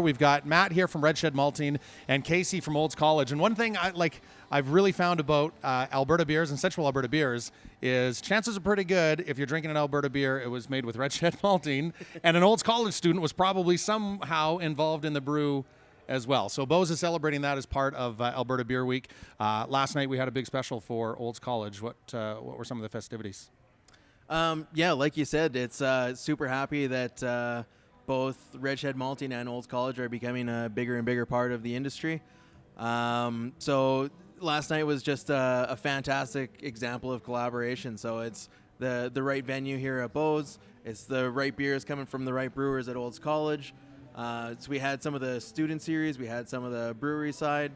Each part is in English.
We've got Matt here from Red Shed Malting and Casey from Olds College. And one thing I've really found about Alberta beers and Central Alberta beers is chances are pretty good if you're drinking an Alberta beer, it was made with Red Shed Malting, and an Olds College student was probably somehow involved in the brew as well. So Bose is celebrating that as part of Alberta Beer Week. Last night we had a big special for Olds College. What were some of the festivities? Yeah, like you said, it's super happy that both Red Shed Malting and Olds College are becoming a bigger and bigger part of the industry. So last night was just a fantastic example of collaboration. So it's the right venue here at Bose. It's the right beers coming from the right brewers at Olds College. So we had some of the student series, we had some of the brewery side,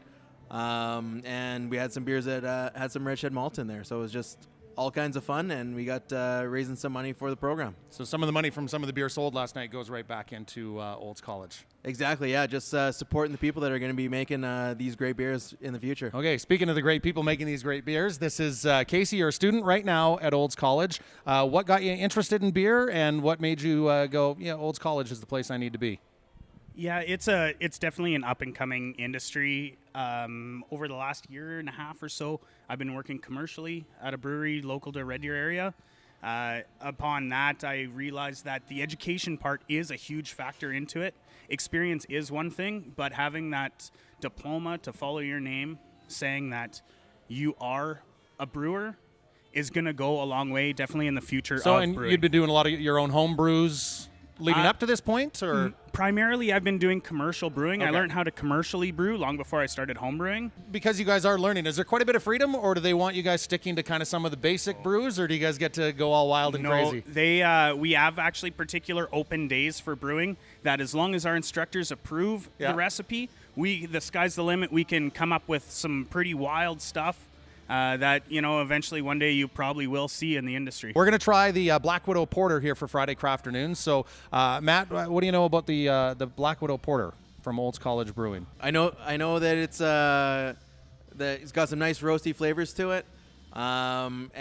and we had some beers that had some Red Shed Malt in there. So it was just all kinds of fun, and we got raising some money for the program. So some of the money from some of the beer sold last night goes right back into Olds College. Exactly, yeah, just supporting the people that are going to be making these great beers in the future. Okay, speaking of the great people making these great beers, this is Casey, you're a student right now at Olds College. What got you interested in beer, and what made you go, yeah, Olds College is the place I need to be? Yeah, it's definitely an up-and-coming industry. Over the last year and a half or so, I've been working commercially at a brewery local to Red Deer area. Upon that, I realized that the education part is a huge factor into it. Experience is one thing, but having that diploma to follow your name, saying that you are a brewer, is going to go a long way, definitely in the future. So, of and brewing. You'd been doing a lot of your own home brews leading up to this point, or? Primarily, I've been doing commercial brewing. Okay. I learned how to commercially brew long before I started home brewing. Because you guys are learning, is there quite a bit of freedom, or do they want you guys sticking to kind of some of the basic brews, or do you guys get to go all wild and crazy? We have actually particular open days for brewing that as long as our instructors approve the recipe, the sky's the limit. We can come up with some pretty wild stuff that, eventually one day you probably will see in the industry. We're going to try the Black Widow Porter here for Friday CRAFTernoons. So, Matt, what do you know about the Black Widow Porter from Olds College Brewing? I know that it's that it's got some nice roasty flavors to it, and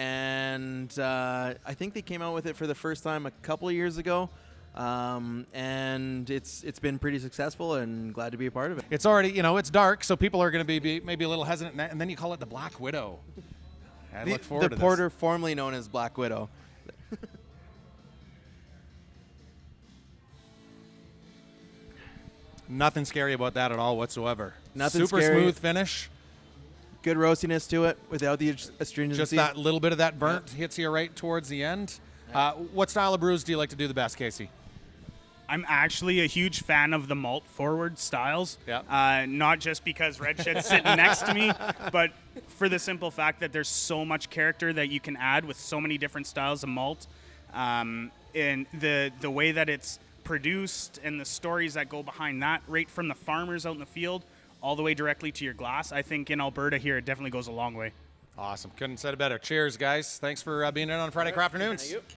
I think they came out with it for the first time a couple of years ago. And it's been pretty successful, and glad to be a part of it. It's already, it's dark, so people are going to be maybe a little hesitant, and then you call it the Black Widow. I look forward to this. The porter formerly known as Black Widow. Nothing scary about that at all whatsoever. Nothing Super scary. smooth finish. Good roastiness to it without the astringency. Just that little bit of that burnt hits you right towards the end. What style of brews do you like to do the best, Casey? I'm actually a huge fan of the malt-forward styles. Not just because Red Shed's sitting next to me, but for the simple fact that there's so much character that you can add with so many different styles of malt. And the way that it's produced and the stories that go behind that, right from the farmers out in the field all the way directly to your glass, I think in Alberta here it definitely goes a long way. Awesome. Couldn't have said it better. Cheers, guys. Thanks for being in on Friday CRAFTernoons.